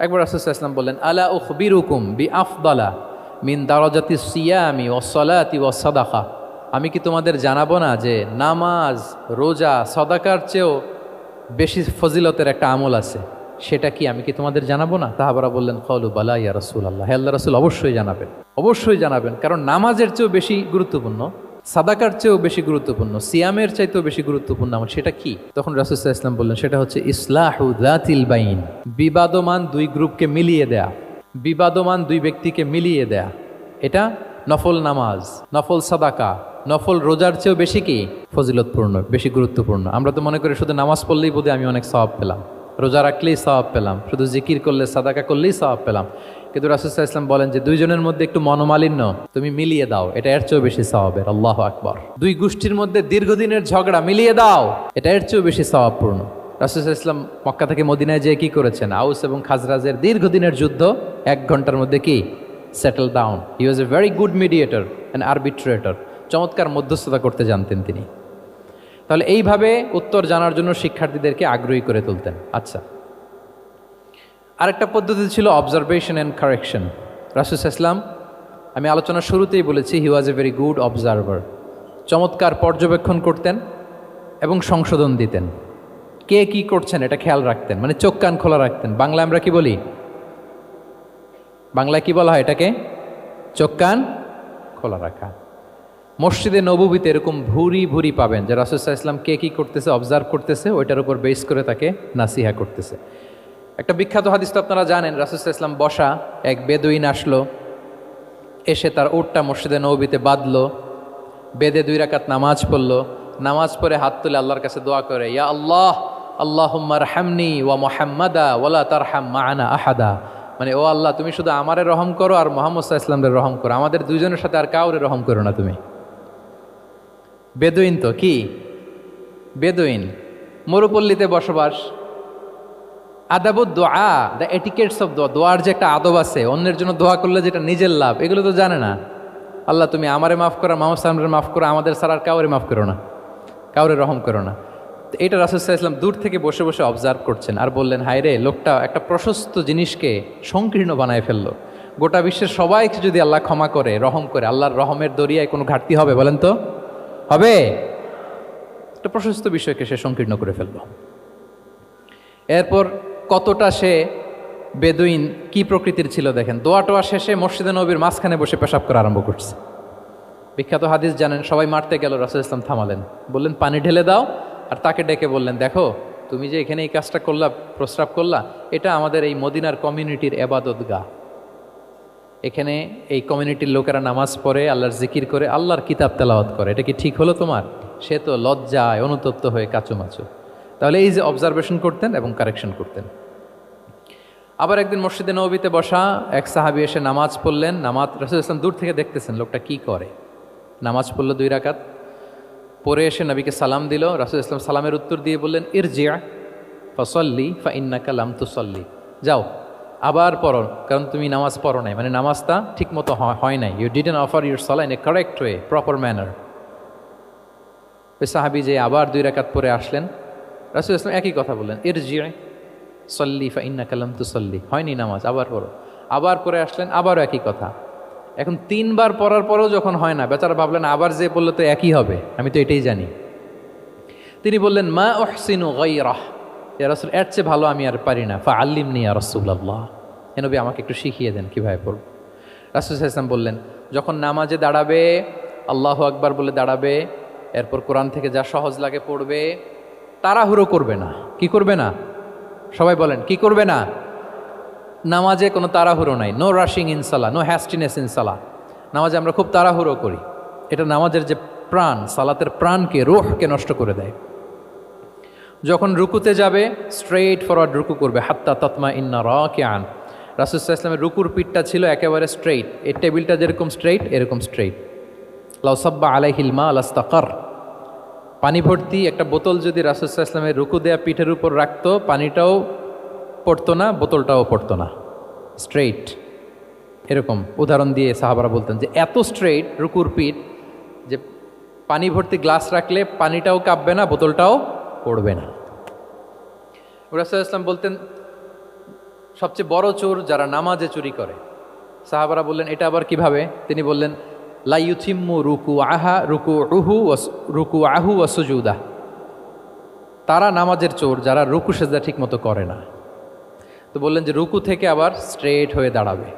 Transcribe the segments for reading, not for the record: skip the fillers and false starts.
একবার রাসূল সাল্লাল্লাহু আলাইহি ওয়াসাল্লাম বললেন, আলা উখবিরুকুম বিআফদালা মিন দারাজাতিস সিয়ামি ওয়াস সালাতি ওয়াস সাদাকা। আমি কি তোমাদের জানাবো না যে নামাজ, রোজা, সাদাকার চেয়েও বেশি ফজিলতের একটা আমল আছে, সেটা কি আমি কি তোমাদের জানাবো না? সাহাবারা বললেন, ক্বালু বালা ইয়া রাসূলুল্লাহ, হে আল্লাহর রাসূল, অবশ্যই জানাবেন, অবশ্যই জানাবেন। কারণ নামাজের চেয়েও বেশি গুরুত্বপূর্ণ, সাদাকার চেয়েও বেশি গুরুত্বপূর্ণ, সিয়ামের চাইতেও বেশি গুরুত্বপূর্ণ আমল, সেটা কি? তখন রাসূল সাল্লাল্লাহু আলাইহি ওয়াসাল্লাম বললেন, সেটা হচ্ছে ইসলাহু যাতিল বাইন, বিবাদমান দুই গ্রুপকে মিলিয়ে দেয়া, বিবাদমান দুই ব্যক্তিকে মিলিয়ে দেয়া। এটা নফল নামাজ, নফল সাদাকা, নফল রোজার চেয়েও বেশি কি ফজিলতপূর্ণ, বেশি গুরুত্বপূর্ণ। আমরা তো মনে করি শুধু নামাজ পড়লেই বোধহয় আমি অনেক সওয়াব পেলাম, রোজা রাখলেই সওয়াব পেলাম, শুধু জিকির করলে, সাদাকা করলেই সওয়াব পেলাম। কিন্তু রাসূল সাল্লাল্লাহু আলাইহি ওয়াসাল্লাম বলেন যে দুইজনের মধ্যে একটু মনোমালিন্য তুমি মিলিয়ে দাও, এটা এর চেয়েও বেশি সওয়াবের। আল্লাহু আকবার। দুই গোষ্ঠীর মধ্যে দীর্ঘদিনের ঝগড়া মিলিয়ে দাও, এটা এর চেয়েও বেশি সওয়াবপূর্ণ। রাসূল সাল্লাল্লাহু আলাইহি ওয়াসাল্লাম মক্কা থেকে মদিনায় যেয়ে কি করেছেন? আউস এবং খাজরাজের দীর্ঘদিনের যুদ্ধ 1 ঘন্টার মধ্যে কি settle down. He was a very good mediator and arbitrator. চমৎকার মধ্যস্থতা করতে জানতেন তিনি। তাহলে এইভাবে উত্তর জানার জন্য শিক্ষার্থীদেরকে আগ্রহী করে তুলতেন। আচ্ছা, আরেকটা পদ্ধতি ছিল অবজারভেশন অ্যান্ড কারেকশন। রাসূল সাল্লাল্লাহু আলাইহি ওয়াসাল্লাম, আমি আলোচনার শুরুতেই বলেছি, হি was a very good observer. চমৎকার পর্যবেক্ষণ করতেন এবং সংশোধন দিতেন। কে কি করছেন এটা খেয়াল রাখতেন, মানে চোখ কান খোলা রাখতেন। বাংলা আমরা কি বলি? বাংলায় কি বলা হয় এটাকে? চোখ কান খোলা রাখা। মসজিদে নববীতে এরকম ভুরি ভুরি পাবেন যে রাসূল সাল্লাল্লাহু আলাইহি ওয়াসাল্লাম কে কি করতেছে অবজার্ভ করতেছে, ওইটার উপর বেস করে তাকে নাসিহা করতেছে। একটা বিখ্যাত হাদিস তো আপনারা জানেন, রাসূল সাল্লাল্লাহু আলাইহি ওয়াসাল্লাম বসা, এক বেদুইন আসলো, এসে তার উটটা মসজিদে নববীতে বাঁধলো, বেদে 2 রাকাত নামাজ পড়লো, নামাজ পড়ে হাত তুলে আল্লাহর কাছে দোয়া করে, ইয়া আল্লাহ আল্লাহুম্মা আরহামনি ওয়া মুহাম্মাদা ওয়ালা তারহাম মা'ানা আহাদা। মানে ও আল্লাহ, তুমি শুধু আমারে রহম করো আর মুহাম্মদ সাল্লাল্লাহু আলাইহি ওয়াসাল্লামের রহম করো, আমাদের দুইজনের সাথে আর কাউরে রহম করো না তুমি। বেদুইন তো কি, বেদুইন, মরুপল্লীতে বসবাস। আদাবুদ দোয়া, দ্য এটিকেটস অফ দোয়া, দোয়ার যে একটা আদব আছে, অন্যের জন্য দোয়া করলে যেটা নিজের লাভ, এগুলো তো জানে না। আল্লাহ তুমি আমারে মাফ করো, মুহাম্মদ সাল্লাল্লাহু আলাইহি ওয়াসাল্লামের মাফ করো, আমাদের ছাড়া আর কাউরে মাফ করো না, কাউরে রহম করো না। তো এটা রাসূল সাল্লাল্লাহু আলাইহি ওয়াসাল্লাম দূর থেকে বসে বসে অবজার্ভ করছেন আর বললেন, হায় রে, লোকটা একটা প্রশস্ত জিনিসকে সংকীর্ণ বানায় ফেললো। গোটা বিশ্বের সবাইকে যদি আল্লাহ ক্ষমা করে, রহম করে, আল্লাহর রহমের দরিয়ায় কোনো ঘাটতি হবে বলেন তো? হবে? একটা প্রশস্ত বিষয়কে সে সংকীর্ণ করে ফেলল। এরপর কতটা সে বেদুইন, কি প্রকৃতির ছিল দেখেন। দোয়া টোয়া শেষে মসজিদে নবীর মাঝখানে বসে পেশাব করা আরম্ভ করছে। বিখ্যাত হাদিস জানেন, সবাই মারতে গেল, রাসূল সাল্লাল্লাহু আলাইহি ওয়াসাল্লাম থামালেন, বললেন পানি ঢেলে দাও, আর তাকে ডেকে বললেন, দেখো তুমি যে এখানে এই কাজটা করলা, প্রস্রাব করলা, এটা আমাদের এই মদিনার কমিউনিটির ইবাদতগাহ। এখানে এই কমিউনিটির লোকেরা নামাজ পড়ে, আল্লাহর জিকির করে, আল্লাহর কিতাব তেলাওয়াত করে, এটা কি ঠিক হলো তোমার? সে তো লজ্জায় অনুতপ্ত হয়ে কাচুমাচু। তাহলে এই যে অবজারভেশন করতেন এবং কারেকশন করতেন। আবার একদিন মসজিদে নববীতে বসা এক সাহাবী এসে নামাজ পড়লেন। নামাজ রাসূল সাল্লাল্লাহু আলাইহি ওয়াসাল্লাম দূর থেকে দেখতেছেন লোকটা কি করে। নামাজ পড়লো 2 রাকাত, পরে এসে নবীকে সালাম দিল। রাসূল সাল্লাল্লাহু আলাইহি ওয়াসাল্লাম সালামের উত্তর দিয়ে বললেন, ইরজি' ফাসাল্লি ফাইন্নাকা লাম তুসাল্লি, যাও আবার পড়ো, কারণ তুমি নামাজ পড়ো নাই, মানে নামাজটা ঠিক মতো হয় নাই। ইউ ডিডন্ট অফার ইউর সালাহ in a correct way, proper manner. ওই সাহাবী যে আবার 2 রাকাত পরে আসলেন, রাসূল সাল্লাল্লাহু আলাইহি ওয়াসাল্লাম একই কথা বললেন, ইরজি' সল্লি ফাইন্নাকা লাম তুসাল্লি, হয়নি নামাজ, আবার পড়ো। আবার পরে আসলেন, আবারও একই কথা। এখন 3 বার পড়ার পরেও যখন হয় না, বেচারা ভাবলেন আবার যে বললে তো একই হবে, আমি তো এটাই জানি। তিনি বললেন, মা উহসিনু গায়রাহ, ইয়া রাসূল, এর চেয়ে ভালো আমি আর পারি না, ফাআল্লিমনি ইয়া রাসূলুল্লাহ, হে নবী আমাকে একটু শিখিয়ে দেন কিভাবে পড়ব। রাসূল সাল্লাল্লাহু আলাইহি ওয়াসাল্লাম বললেন, যখন নামাজে দাঁড়াবে, আল্লাহু আকবার বলে দাঁড়াবে, এরপর কোরআন থেকে যা সহজ লাগে পড়বে, তাড়াহুড়ো করবে না। কি করবে না? সবাই বলেন, কি করবে না? নামাজে কোনো তাড়াহুড়ো নাই, নো রাশিং ইন সালাহ, নো হ্যাস্টিনেস ইন সালাহ। নামাজে আমরা খুব তাড়াহুড়ো করি, এটা নামাজের যে প্রাণ, সালাতের প্রাণকে, রূহকে নষ্ট করে দেয়। যখন রুকুতে যাবে, স্ট্রেইট ফরওয়ার্ড রুকু করবে, হাত্তা তাতমা ইন্না রাকিআন। রাসূল সাল্লাল্লাহু আলাইহি ওয়াসাল্লামের রুকুর পিঠটা ছিল একেবারে স্ট্রেইট, এই টেবিলটা যেরকম স্ট্রেইট, এরকম স্ট্রেইট। লাউ সাব্বা আলাইহিল মা লাস্তাকার, পানি ভর্তি একটা বোতল যদি রাসূল সাল্লাল্লাহু আলাইহি ওয়াসাল্লামের রুকু দেয়া পিঠের উপর রাখতো, পানিটাও পড়তো না, বোতলটাও পড়তো না, স্ট্রেইট। এরকম উদাহরণ দিয়ে সাহাবারা বলতেন যে এত স্ট্রেইট রুকুর পিঠ যে পানি ভর্তি গ্লাস রাখলে পানিটাও কাঁপবে না, বোতলটাও পড়বে না। রাসূল সাল্লাল্লাহু আলাইহি ওয়াসাল্লাম বলতেন, সবচেয়ে বড় চোর যারা নামাজে চুরি করে। সাহাবারা বললেন এটা আবার কিভাবে? তিনি বললেন লা ইউতিম্মু রুকুআহু ওয়া সুজুদাহ, তারা নামাজের চোর যারা রুকু সেজদা ঠিক মতো করে না। তো বললেন যে রুকু থেকে আবার স্ট্রেট হয়ে দাঁড়াবে,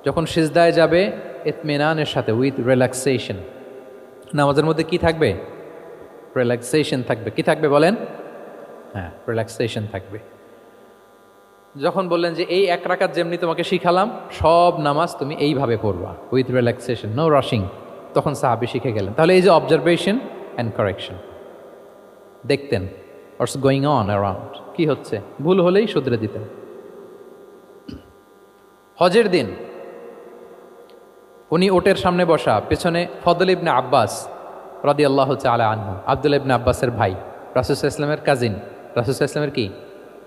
যখন সিজদায় যাবে ইতমিনানের সাথে, উইথ রিল্যাক্সেশন। নামাজের মধ্যে কি থাকবে? রিল্যাক্সেশন থাকবে। কি থাকবে বলেন? হ্যাঁ, রিল্যাক্সেশন থাকবে। যখন বললেন যে এই এক রাকাত যেমনি তোমাকে শিখালাম, সব নামাজ তুমি এইভাবে পড়বা, উইথ রিল্যাক্সেশন, নো রাশিং, তখন সাহাবী শিখে গেলেন। তাহলে এই যে অবজারভেশন অ্যান্ড কারেকশন, দেখতেন হোয়াটস গোয়িং অন অ্যারাউন্ড, কি হচ্ছে, ভুল হলেই শুধরে দিতেন। হজের দিন উনি ওটের সামনে বসা, পেছনে ফদল ইবনে আব্বাস রাদিয়াল্লাহু তাআলা আনহু, আব্দুল্লাহ ইবনে আব্বাসের ভাই, রাসূল সাল্লাল্লাহু আলাইহি ওয়াসাল্লামের কাজিন, রাসূল সাল্লাল্লাহু আলাইহি ওয়াসাল্লামের কি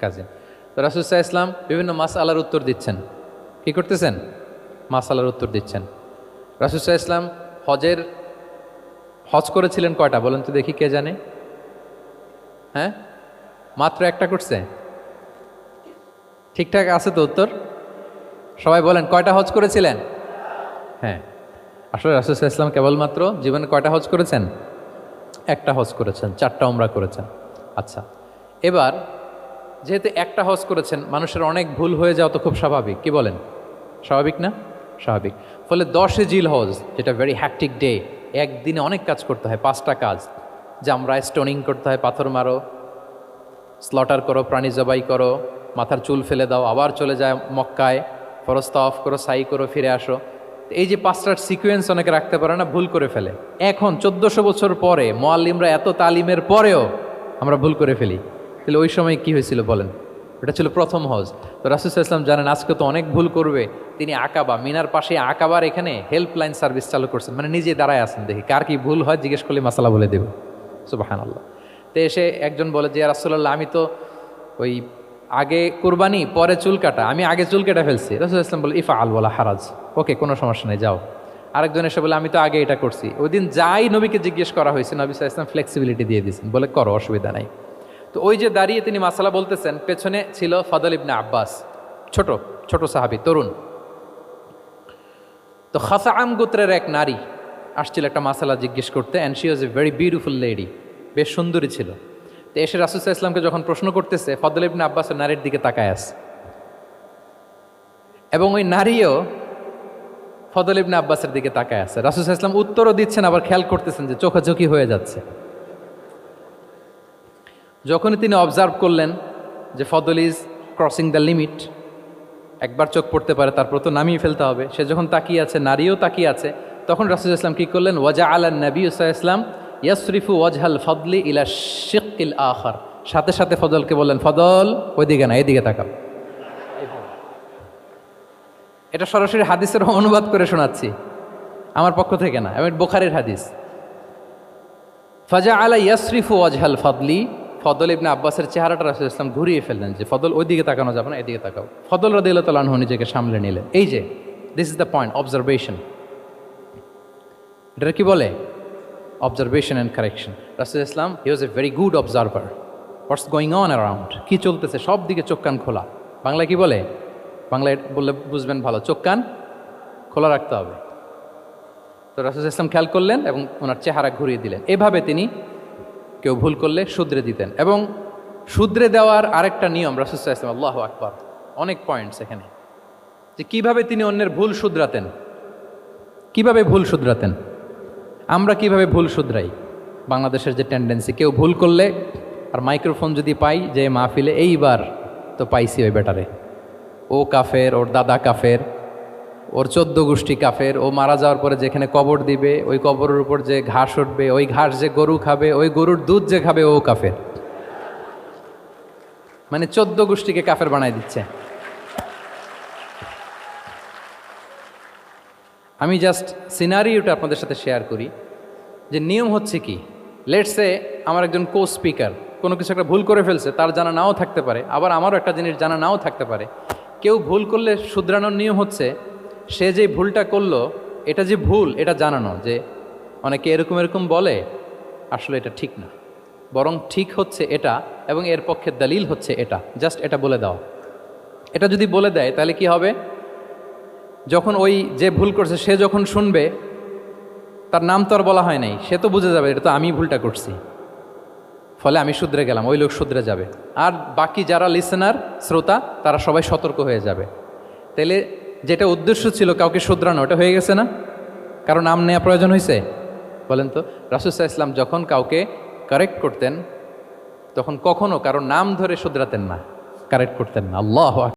কাজিন। তো রাসূল সাল্লাল্লাহু আলাইহি ওয়াসাল্লাম বিভিন্ন মাসআলার উত্তর দিচ্ছেন। কি করতেছেন? মাসআলার উত্তর দিচ্ছেন। রাসূল সাল্লাল্লাহু আলাইহি ওয়াসাল্লাম হজ করেছিলেন কয়টা বলেন তো দেখি, কে জানে? হ্যাঁ, মাত্র একটা করছে। ঠিকঠাক আছে তো উত্তর? সবাই বলেন কয়টা হজ করেছিলেন? হ্যাঁ, আসলে রাসূল সাল্লাল্লাহু আলাইহি ওয়াসাল্লাম কেবলমাত্র জীবনে কয়টা হজ করেছেন? একটা হজ করেছেন, 4টা উমরা করেছেন। আচ্ছা, এবার যেহেতু একটা হজ করেছেন, মানুষের অনেক ভুল হয়ে যাওয়া তো খুব স্বাভাবিক। কি বলেন? স্বাভাবিক না? স্বাভাবিক। ফলে 10 জিল হজ, যেটা ভেরি হ্যাকটিক ডে, একদিনে অনেক কাজ করতে হয়, 5টা কাজ। জামরায় স্টোনিং করতে হয়, পাথর মারো, স্লটার করো, প্রাণী জবাই করো, মাথার চুল ফেলে দাও, আবার চলে যায় মক্কায়, ফরজ তাওয়াফ করো, সাই করো, ফিরে আসো। এই যে 5টার সিকোয়েন্স অনেকে রাখতে পারে না, ভুল করে ফেলে। এখন 1400 বছর পরে, মুআল্লিমরা এত তালিমের পরেও আমরা ভুল করে ফেলি। তাহলে ওই সময় কি হয়েছিল বলেন? এটা ছিল প্রথম হজ। তো রাসূল সাল্লাল্লাহু আলাইহি ওয়াসাল্লাম জানেন আজকে তো অনেক ভুল করবে, তিনি আকাবা, মিনার পাশে আকাবার এখানে হেল্পলাইন সার্ভিস চালু করছেন, মানে নিজে দাঁড়ায় আছেন, দেখি কার কি ভুল হয়, জিজ্ঞেস করলে মাসালা বলে দেব। সুবহানাল্লাহ। তো এসে একজন বলে যে ইয়া রাসূলুল্লাহ, আমি তো ওই আগে কুরবানি পরে চুল কাটা, আমি আগে চুল কেটে ফেলছি। রাসূল সাল্লাল্লাহু আলাইহি ওয়াসাল্লাম বলে ইফআল ওয়ালা হারাজ, ওকে, কোনো সমস্যা নেই, যাও। আরেকজন এসে বলে আমি তো আগে এটা করছি। ওই দিন যাই নবীকে জিজ্ঞেস করা হয়েছে, নবী সাল্লাল্লাহু আলাইহি ওয়াসাল্লাম ফ্লেক্সিবিলিটি দিয়ে দিয়েছেন, বলে করো, অসুবিধা নাই। তো ওই যে দাঁড়িয়ে তিনি মাসালা বলতেছেন, পেছনে ছিল ফদল ইবনে আব্বাস, ছোট ছোট সাহাবী, তরুণ। তো খাসাআম গোত্রের এক নারী আসছিল একটা মাসালা জিজ্ঞেস করতে, and she was a very beautiful lady, বেশ সুন্দরী ছিল। তো এসে রাসূল সাল্লাল্লাহু আলাইহি ওয়াসাল্লামকে যখন প্রশ্ন করতেছে, ফদল ইবনে আব্বাসের নারীর দিকে তাকায় আছে, এবং ওই নারীও ফদল ইবনে আব্বাসের দিকে তাকায় আছে। রাসূল সাল্লাল্লাহু আলাইহি ওয়াসাল্লাম উত্তরও দিচ্ছেন, আবার খেয়াল করতেছেন যে চোখাচোখি হয়ে যাচ্ছে। যখনই তিনি অবজার্ভ করলেন যে ফদল ইজ ক্রসিং দ্য লিমিট, একবার চোখ পড়তে পারে, তারপর তো নামিয়ে ফেলতে হবে, সে যখন তাকিয়ে আছে, নারীও তাকিয়ে আছে, তখন রাসূল সাল্লাল্লাহু আলাইহি ওয়াসাল্লাম কী করলেন? ওয়াজা আলান নবী সাল্লাল্লাহু আলাইহি ওয়াসাল্লাম ইয়াসরিফু ওয়াজহাল ফদলি ইলা শিক্কিল আখার, সাথে সাথে ফদলকে বললেন, ফদল ওইদিকে না, এদিকে তাকাও। এটা সরাসরি হাদিসের অনুবাদ করে শোনাচ্ছি, আমার পক্ষ থেকে না, এবং বুখারীর হাদিস। ফাজা আলা ইয়াসরিফু ওয়াজহাল ফদলি, ফদল ইবনে আব্বাসের চেহারাটা রাসূল সাল্লাল্লাহু আলাইহি ওয়াসাল্লাম ঘুরিয়ে ফেললেন যে ফদল ওইদিকে তাকানো যাবে না, এদিকে তাকাও। ফদল রাদিয়াল্লাহু তাআলা আনহু নিজেকে সামলে নিলেন। এই যে this is the point, observation. এটা কি বলে? Observation and correction. রাসূল সাল্লাল্লাহু আলাইহি ওয়াসাল্লাম he was a very good observer, what's going on around, কি চলতেছে সব দিকে চোখ কান খোলা। বাংলায় কি বলে? বাংলায় বললে বুঝবেন ভালো, চোখ কান খোলা রাখতে হবে। তো রাসূল সাল্লাল্লাহু আলাইহি ওয়াসাল্লাম খেয়াল করলেন এবং ওনার চেহারা ঘুরিয়ে দিলেন। এভাবে তিনি কেউ ভুল করলে শুধরে দিতেন। এবং শুধরে দেওয়ার আরেকটা নিয়ম রাসূল সাল্লাল্লাহু আলাইহি ওয়াসাল্লাম, আল্লাহু আকবার, অনেক পয়েন্টস এখানে, যে কিভাবে তিনি অন্যের ভুল শুধরাতেন, কিভাবে ভুল শুধরাতেন। আমরা কিভাবে ভুল শুধরাই? বাংলাদেশের যে টেন্ডেন্সি, কেউ ভুল করলে আর মাইক্রোফোন যদি পাই যে মাহফিলে, এইবার তো পাইছি ওই বেটারে, ও কাফের, ওর দাদা কাফের, ওর 14 গোষ্ঠী কাফের, ও মারা যাওয়ার পরে যেখানে কবর দিবে, ওই কবরের উপর যে ঘাস উঠবে, ওই ঘাস যে গরু খাবে, ওই গরুর দুধ যে খাবে, ও কাফের। মানে 14 গোষ্ঠীকে কাফের বানাই দিচ্ছে। আমি জাস্ট সিনারিওটা আপনাদের সাথে শেয়ার করি, যে নিয়ম হচ্ছে কি, লেটসে আমার একজন কো স্পিকার কোনো কিছু একটা ভুল করে ফেলছে, তার জানা নাও থাকতে পারে, আবার আমারও একটা জিনিস জানা নাও থাকতে পারে। কেউ ভুল করলে শুধরানোর নিয়ম হচ্ছে, সে যে ভুলটা করলো এটা যে ভুল এটা জানানো, যে অনেকে এরকম এরকম বলে, আসলে এটা ঠিক না, বরং ঠিক হচ্ছে এটা, এবং এর পক্ষে দলিল হচ্ছে এটা, জাস্ট এটা বলে দাও। এটা যদি বলে দেয় তাহলে কি হবে, যখন ওই যে ভুল করছে সে যখন শুনবে, তার নাম তো আর বলা হয় নাই, সে তো বুঝে যাবে এটা তো আমি ভুলটা করছি, ফলে আমি শুধরে গেলাম, ওই লোক শুধরে যাবে। আর বাকি যারা লিসেনার, শ্রোতা, তারা সবাই সতর্ক হয়ে যাবে। তাইলে যেটা উদ্দেশ্য ছিল কাউকে শুধরানো, ওটা হয়ে গেছে না? কারণ নাম নেওয়া প্রয়োজন হয়েছে? বলেন তো, রাসূল সাল্লাল্লাহু আলাইহি ওয়াসাল্লাম যখন কাউকে কারেক্ট করতেন তখন কখনো কারো নাম ধরে শুধরাতেন না, কারেক্ট করতেন না। আল্লাহু আকবার।